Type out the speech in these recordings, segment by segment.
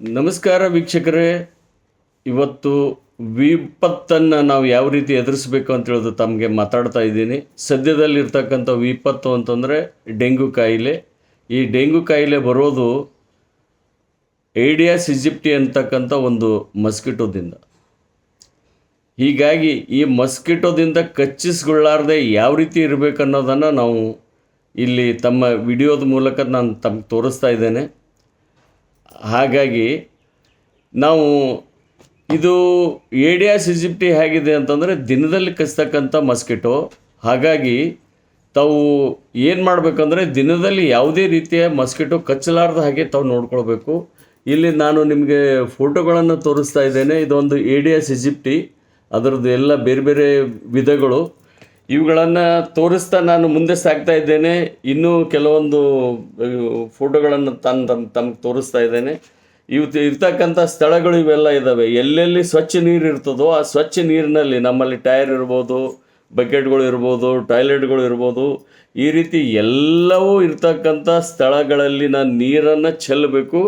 ನಮಸ್ಕಾರ ವೀಕ್ಷಕರೇ. ಇವತ್ತು ವಿಪತ್ತನ್ನು ನಾವು ಯಾವ ರೀತಿ ಎದುರಿಸಬೇಕು ಅಂತ ಹೇಳೋದು ತಮಗೆ ಮಾತಾಡ್ತಾ ಇದ್ದೀನಿ. ಸದ್ಯದಲ್ಲಿರ್ತಕ್ಕಂಥ ವಿಪತ್ತು ಅಂತಂದರೆ ಡೆಂಗ್ಯೂ ಕಾಯಿಲೆ. ಈ ಡೆಂಗ್ಯೂ ಕಾಯಿಲೆ ಬರೋದು ಏಡಿಯಾಸ್ ಈಜಿಪ್ಟಿ ಅಂತಕ್ಕಂಥ ಒಂದು ಮಸ್ಕಿಟೋದಿಂದ. ಹೀಗಾಗಿ ಈ ಮಸ್ಕಿಟೋದಿಂದ ಕಚ್ಚಿಸ್ಕೊಳ್ಳಾರ್ದೆ ಯಾವ ರೀತಿ ಇರಬೇಕು ಅನ್ನೋದನ್ನು ನಾವು ಇಲ್ಲಿ ತಮ್ಮ ವಿಡಿಯೋದ ಮೂಲಕ ನಾನು ತಮಗೆ ತೋರಿಸ್ತಾ ಇದ್ದೇನೆ. ಹಾಗಾಗಿ ನಾವು ಇದು ಏಡಿಯಾಸ್ ಈಜಿಪ್ಟಿ ಹೇಗಿದೆ ಅಂತಂದರೆ ದಿನದಲ್ಲಿ ಕಚ್ತಕ್ಕಂಥ ಮಸ್ಕಿಟೋ. ಹಾಗಾಗಿ ತಾವು ಏನು ಮಾಡಬೇಕಂದ್ರೆ ದಿನದಲ್ಲಿ ಯಾವುದೇ ರೀತಿಯ ಮಸ್ಕಿಟೋ ಕಚ್ಚಲಾರ್ದ ಹಾಗೆ ತಾವು ನೋಡ್ಕೊಳ್ಬೇಕು. ಇಲ್ಲಿ ನಾನು ನಿಮಗೆ ಫೋಟೋಗಳನ್ನು ತೋರಿಸ್ತಾ ಇದ್ದೇನೆ. ಇದೊಂದು ಏಡಿಯಾಸ್ ಈಜಿಪ್ಟಿ, ಅದರದ್ದು ಎಲ್ಲ ಬೇರೆ ಬೇರೆ ವಿಧಗಳು. ಇವುಗಳನ್ನು ತೋರಿಸ್ತಾ ನಾನು ಮುಂದೆ ಸಾಗ್ತಾ ಇದ್ದೇನೆ. ಇನ್ನೂ ಕೆಲವೊಂದು ಫೋಟೋಗಳನ್ನು ತಮಗೆ ತೋರಿಸ್ತಾ ಇದ್ದೇನೆ. ಇರ್ತಕ್ಕಂಥ ಸ್ಥಳಗಳು ಇವೆಲ್ಲ ಇದ್ದಾವೆ. ಎಲ್ಲೆಲ್ಲಿ ಸ್ವಚ್ಛ ನೀರು ಇರ್ತದೋ ಆ ಸ್ವಚ್ಛ ನೀರಿನಲ್ಲಿ ನಮ್ಮಲ್ಲಿ ಟೈರ್ ಇರ್ಬೋದು, ಬಕೆಟ್ಗಳು ಇರ್ಬೋದು, ಟಾಯ್ಲೆಟ್ಗಳು ಇರ್ಬೋದು, ಈ ರೀತಿ ಎಲ್ಲವೂ ಇರ್ತಕ್ಕಂಥ ಸ್ಥಳಗಳಲ್ಲಿ ನಾನು ನೀರನ್ನು ಚೆಲ್ಲಬೇಕು.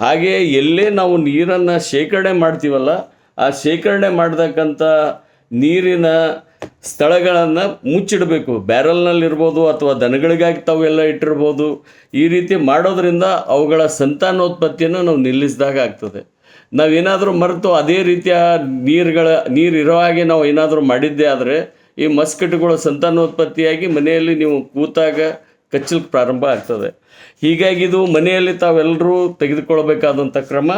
ಹಾಗೆಯೇ ಎಲ್ಲೇ ನಾವು ನೀರನ್ನು ಶೇಖರಣೆ ಮಾಡ್ತೀವಲ್ಲ, ಆ ಶೇಖರಣೆ ಮಾಡ್ತಕ್ಕಂಥ ನೀರಿನ ಸ್ಥಳಗಳನ್ನು ಮುಚ್ಚಿಡಬೇಕು. ಬ್ಯಾರಲ್ನಲ್ಲಿರ್ಬೋದು ಅಥವಾ ದನಗಳಿಗಾಗಿ ತಾವೆಲ್ಲ ಇಟ್ಟಿರ್ಬೋದು. ಈ ರೀತಿ ಮಾಡೋದ್ರಿಂದ ಅವುಗಳ ಸಂತಾನೋತ್ಪತ್ತಿಯನ್ನು ನಾವು ನಿಲ್ಲಿಸಿದಾಗ ಆಗ್ತದೆ. ನಾವೇನಾದರೂ ಮರೆತು ಅದೇ ರೀತಿಯ ನೀರಿರೋ ಹಾಗೆ ನಾವು ಏನಾದರೂ ಮಾಡಿದ್ದೇ ಆದರೆ ಈ ಮಸ್ಕಿಟೋಗಳ ಸಂತಾನೋತ್ಪತ್ತಿಯಾಗಿ ಮನೆಯಲ್ಲಿ ನೀವು ಕೂತಾಗ ಕಚ್ಚಲಿಕ್ಕೆ ಪ್ರಾರಂಭ ಆಗ್ತದೆ. ಹೀಗಾಗಿ ಇದು ಮನೆಯಲ್ಲಿ ತಾವೆಲ್ಲರೂ ತೆಗೆದುಕೊಳ್ಬೇಕಾದಂಥ ಕ್ರಮ.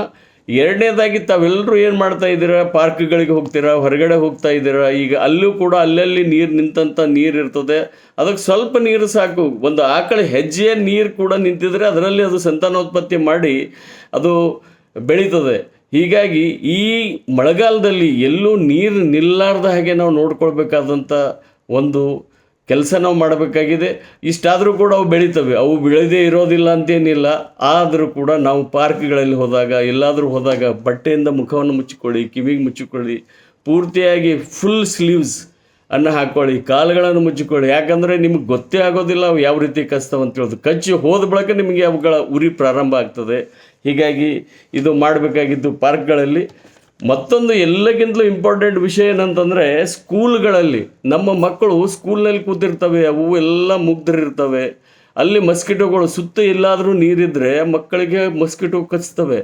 ಎರಡನೇದಾಗಿ ತಾವೆಲ್ಲರೂ ಏನು ಮಾಡ್ತಾ ಇದ್ದೀರಾ, ಪಾರ್ಕ್ಗಳಿಗೆ ಹೋಗ್ತೀರಾ, ಹೊರಗಡೆ ಹೋಗ್ತಾ ಇದ್ದೀರಾ. ಈಗ ಅಲ್ಲೂ ಕೂಡ ಅಲ್ಲಲ್ಲಿ ನಿಂತಂಥ ನೀರು ಇರ್ತದೆ. ಅದಕ್ಕೆ ಸ್ವಲ್ಪ ನೀರು ಸಾಕು. ಒಂದು ಆಕಳ ಹೆಜ್ಜೆಯ ನೀರು ಕೂಡ ನಿಂತಿದ್ರೆ ಅದರಲ್ಲಿ ಅದು ಸಂತಾನೋತ್ಪತ್ತಿ ಮಾಡಿ ಅದು ಬೆಳೀತದೆ. ಹೀಗಾಗಿ ಈ ಮಳೆಗಾಲದಲ್ಲಿ ಎಲ್ಲೂ ನೀರು ನಿಲ್ಲಾರ್ದ ಹಾಗೆ ನಾವು ನೋಡ್ಕೊಳ್ಬೇಕಾದಂಥ ಒಂದು ಕೆಲಸ ನಾವು ಮಾಡಬೇಕಾಗಿದೆ. ಇಷ್ಟಾದರೂ ಕೂಡ ಅವು ಬೆಳೀತವೆ, ಅವು ಬೆಳೆದೇ ಇರೋದಿಲ್ಲ ಅಂತೇನಿಲ್ಲ. ಆದರೂ ಕೂಡ ನಾವು ಪಾರ್ಕ್ಗಳಲ್ಲಿ ಹೋದಾಗ, ಎಲ್ಲಾದರೂ ಹೋದಾಗ ಬಟ್ಟೆಯಿಂದ ಮುಖವನ್ನು ಮುಚ್ಚಿಕೊಳ್ಳಿ, ಕಿವಿಗೆ ಮುಚ್ಚಿಕೊಳ್ಳಿ, ಪೂರ್ತಿಯಾಗಿ ಫುಲ್ ಸ್ಲೀವ್ಸ್ ಅನ್ನು ಹಾಕ್ಕೊಳ್ಳಿ, ಕಾಲುಗಳನ್ನು ಮುಚ್ಚಿಕೊಳ್ಳಿ. ಯಾಕಂದರೆ ನಿಮಗೆ ಗೊತ್ತೇ ಆಗೋದಿಲ್ಲ ಅವು ಯಾವ ರೀತಿ ಕಚ್ತಾವೆ ಅಂತ ಹೇಳೋದು. ಕಚ್ಚಿ ಹೋದ ಬಳಿಕ ನಿಮಗೆ ಅವುಗಳ ಉರಿ ಪ್ರಾರಂಭ ಆಗ್ತದೆ. ಹೀಗಾಗಿ ಇದು ಮಾಡಬೇಕಾಗಿದ್ದು ಪಾರ್ಕ್ಗಳಲ್ಲಿ. ಮತ್ತೊಂದು ಎಲ್ಲಕ್ಕಿಂತಲೂ ಇಂಪಾರ್ಟೆಂಟ್ ವಿಷಯ ಏನಂತಂದರೆ, ಸ್ಕೂಲ್ಗಳಲ್ಲಿ ನಮ್ಮ ಮಕ್ಕಳು ಸ್ಕೂಲ್ನಲ್ಲಿ ಕೂತಿರ್ತವೆ, ಅವು ಎಲ್ಲ ಮುಗ್ಧರಿರ್ತವೆ. ಅಲ್ಲಿ ಮಸ್ಕಿಟೋಗಳು ಸುತ್ತ ಎಲ್ಲಾದರೂ ನೀರಿದ್ದರೆ ಮಕ್ಕಳಿಗೆ ಮಸ್ಕಿಟೋ ಕಚ್ತವೆ.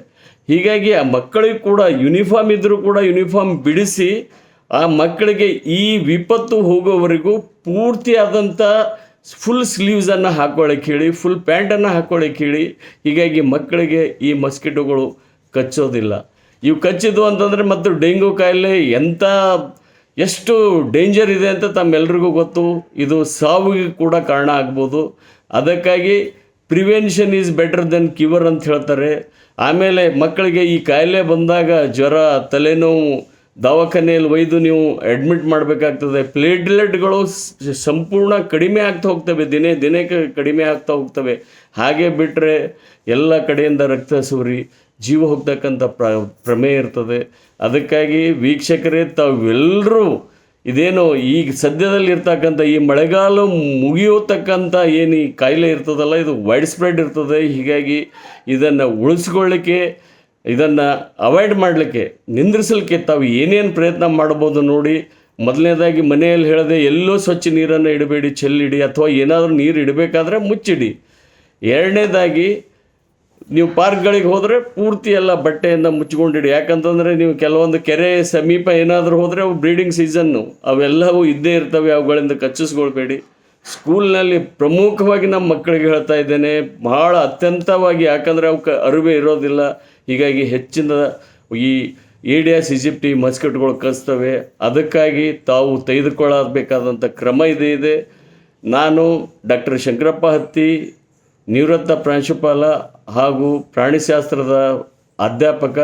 ಹೀಗಾಗಿ ಆ ಮಕ್ಕಳಿಗೆ ಕೂಡ ಯೂನಿಫಾರ್ಮ್ ಇದ್ದರೂ ಕೂಡ ಯೂನಿಫಾರ್ಮ್ ಬಿಡಿಸಿ ಆ ಮಕ್ಕಳಿಗೆ ಈ ವಿಪತ್ತು ಹೋಗೋವರೆಗೂ ಪೂರ್ತಿಯಾದಂಥ ಫುಲ್ ಸ್ಲೀವ್ಸನ್ನು ಹಾಕ್ಕೊಳ್ಳೋಕೆ ಹೇಳಿ, ಫುಲ್ ಪ್ಯಾಂಟನ್ನು ಹಾಕ್ಕೊಳ್ಳೋಕೆ ಹೇಳಿ. ಹೀಗಾಗಿ ಮಕ್ಕಳಿಗೆ ಈ ಮಸ್ಕಿಟೋಗಳು ಕಚ್ಚೋದಿಲ್ಲ. ಇವು ಕಚ್ಚಿದ್ವು ಅಂತಂದರೆ ಮತ್ತು ಡೆಂಗ್ಯೂ ಕಾಯಿಲೆ ಎಷ್ಟು ಡೇಂಜರ್ ಇದೆ ಅಂತ ತಮ್ಮೆಲ್ರಿಗೂ ಗೊತ್ತು. ಇದು ಸಾವಿಗೆ ಕೂಡ ಕಾರಣ ಆಗ್ಬೋದು. ಅದಕ್ಕಾಗಿ prevention is better then cure ಅಂತ ಹೇಳ್ತಾರೆ. ಆಮೇಲೆ ಮಕ್ಕಳಿಗೆ ಈ ಕಾಯಿಲೆ ಬಂದಾಗ ಜ್ವರ, ತಲೆನೋವು, ದವಾಖಾನೆಯಲ್ಲಿ ಒಯ್ದು ನೀವು ಅಡ್ಮಿಟ್ ಮಾಡಬೇಕಾಗ್ತದೆ. ಪ್ಲೇಟ್ಲೆಟ್ಗಳು ಸಂಪೂರ್ಣ ಕಡಿಮೆ ಆಗ್ತಾ ಹೋಗ್ತವೆ, ದಿನಕ್ಕೆ ಕಡಿಮೆ ಆಗ್ತಾ ಹೋಗ್ತವೆ. ಹಾಗೆ ಬಿಟ್ಟರೆ ಎಲ್ಲ ಕಡೆಯಿಂದ ರಕ್ತ ಸೋರಿ ಜೀವ ಹೋಗ್ತಕ್ಕಂಥ ಪ್ರಮೇಯ ಇರ್ತದೆ. ಅದಕ್ಕಾಗಿ ವೀಕ್ಷಕರೇ, ತಾವೆಲ್ಲರೂ ಇದೇನು ಈಗ ಸದ್ಯದಲ್ಲಿ ಇರ್ತಕ್ಕಂಥ ಈ ಮಳೆಗಾಲ ಮುಗಿಯೋತಕ್ಕಂಥ ಏನು ಈ ಕಾಯಿಲೆ ಇರ್ತದಲ್ಲ, ಇದು ವೈಡ್ ಸ್ಪ್ರೆಡ್ ಇರ್ತದೆ. ಹೀಗಾಗಿ ಇದನ್ನು ಉಳಿಸ್ಕೊಳ್ಳಿಕ್ಕೆ, ಇದನ್ನು ಅವಾಯ್ಡ್ ಮಾಡಲಿಕ್ಕೆ, ನಿಂದ್ರಿಸಲಿಕ್ಕೆ ತಾವು ಏನೇನು ಪ್ರಯತ್ನ ಮಾಡ್ಬೋದು ನೋಡಿ. ಮೊದಲನೇದಾಗಿ ಮನೆಯಲ್ಲಿ ಹೇಳಿದೆ, ಎಲ್ಲೋ ಸ್ವಚ್ಛ ನೀರನ್ನು ಇಡಬೇಡಿ, ಚೆಲ್ಲಿಡಿ, ಅಥವಾ ಏನಾದರೂ ನೀರು ಇಡಬೇಕಾದ್ರೆ ಮುಚ್ಚಿಡಿ. ಎರಡನೇದಾಗಿ ನೀವು ಪಾರ್ಕ್ಗಳಿಗೆ ಹೋದರೆ ಪೂರ್ತಿ ಎಲ್ಲ ಬಟ್ಟೆಯಿಂದ ಮುಚ್ಕೊಂಡಿಡಿ. ಯಾಕಂತಂದರೆ ನೀವು ಕೆಲವೊಂದು ಕೆರೆ ಸಮೀಪ ಏನಾದರೂ ಹೋದರೆ ಅವು ಬ್ರೀಡಿಂಗ್ ಸೀಸನ್ನು, ಅವೆಲ್ಲವೂ ಇದ್ದೇ ಇರ್ತವೆ, ಅವುಗಳಿಂದ ಕಚ್ಚಿಸ್ಕೊಳ್ಬೇಡಿ. ಸ್ಕೂಲ್ನಲ್ಲಿ ಪ್ರಮುಖವಾಗಿ ನಮ್ಮ ಮಕ್ಕಳಿಗೆ ಹೇಳ್ತಾ ಇದ್ದೇನೆ, ಭಾಳ ಅತ್ಯಂತವಾಗಿ, ಯಾಕಂದರೆ ಅವಕ್ಕೆ ಅರಿವೇ ಇರೋದಿಲ್ಲ. ಹೀಗಾಗಿ ಹೆಚ್ಚಿನ ಈ ಏಡಿಯಾಸ್ ಈಜಿಪ್ಟಿ ಮಸ್ಕಿಟೋಗಳು ಕಚ್ತವೆ. ಅದಕ್ಕಾಗಿ ತಾವು ತೆಗೆದುಕೊಳ್ಳಬೇಕಾದಂಥ ಕ್ರಮ ಇದೆ. ನಾನು ಡಾಕ್ಟರ್ ಶಂಕರಪ್ಪ ಹತ್ತಿ, ನಿವೃತ್ತ ಪ್ರಾಂಶುಪಾಲ ಹಾಗೂ ಪ್ರಾಣಿಶಾಸ್ತ್ರದ ಅಧ್ಯಾಪಕ.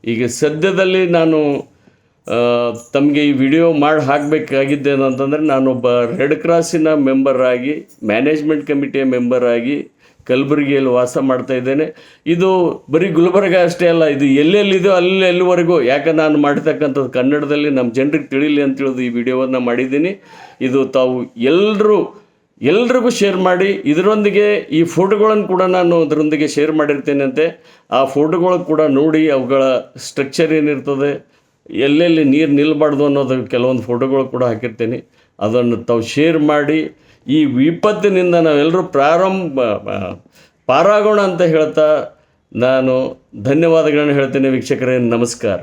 ಈಗ ಸದ್ಯದಲ್ಲಿ ನಾನು ತಮಗೆ ಈ ವಿಡಿಯೋ ಮಾಡಿ ಹಾಕಬೇಕಾಗಿದ್ದೇನೆ ಅಂತಂದರೆ, ನಾನೊಬ್ಬ ರೆಡ್ ಕ್ರಾಸಿನ ಮೆಂಬರ್ ಆಗಿ, ಮ್ಯಾನೇಜ್ಮೆಂಟ್ ಕಮಿಟಿಯ ಮೆಂಬರ್ ಆಗಿ ಕಲಬುರಗಿಯಲ್ಲಿ ವಾಸ ಮಾಡ್ತಾ ಇದ್ದೇನೆ. ಇದು ಬರೀ ಗುಲ್ಬರ್ಗ ಅಷ್ಟೇ ಅಲ್ಲ, ಇದು ಎಲ್ಲೆಲ್ಲಿದೆಯೋ ಅಲ್ಲಿವರೆಗೂ. ಯಾಕೆ ನಾನು ಮಾಡ್ತಕ್ಕಂಥದ್ದು ಕನ್ನಡದಲ್ಲಿ ನಮ್ಮ ಜನರಿಗೆ ತಿಳಿಲಿ ಅಂತೇಳಿದು ಈ ವಿಡಿಯೋವನ್ನು ಮಾಡಿದ್ದೀನಿ. ಇದು ತಾವು ಎಲ್ಲರೂ ಎಲ್ರಿಗೂ ಶೇರ್ ಮಾಡಿ. ಇದರೊಂದಿಗೆ ಈ ಫೋಟೋಗಳನ್ನು ಕೂಡ ನಾನು ಅದರೊಂದಿಗೆ ಶೇರ್ ಮಾಡಿರ್ತೇನಂತೆ. ಆ ಫೋಟೋಗಳು ಕೂಡ ನೋಡಿ ಅವುಗಳ ಸ್ಟ್ರಕ್ಚರ್ ಏನಿರ್ತದೆ, ಎಲ್ಲೆಲ್ಲಿ ನೀರು ನಿಲ್ಲಬಾರ್ದು ಅನ್ನೋದು ಕೆಲವೊಂದು ಫೋಟೋಗಳು ಕೂಡ ಹಾಕಿರ್ತೇನೆ. ಅದನ್ನು ತಾವು ಶೇರ್ ಮಾಡಿ ಈ ವಿಪತ್ತಿನಿಂದ ನಾವೆಲ್ಲರೂ ಪಾರಾಗೋಣ ಅಂತ ಹೇಳ್ತಾ ನಾನು ಧನ್ಯವಾದಗಳನ್ನು ಹೇಳ್ತೇನೆ ವೀಕ್ಷಕರೇ. ನಮಸ್ಕಾರ.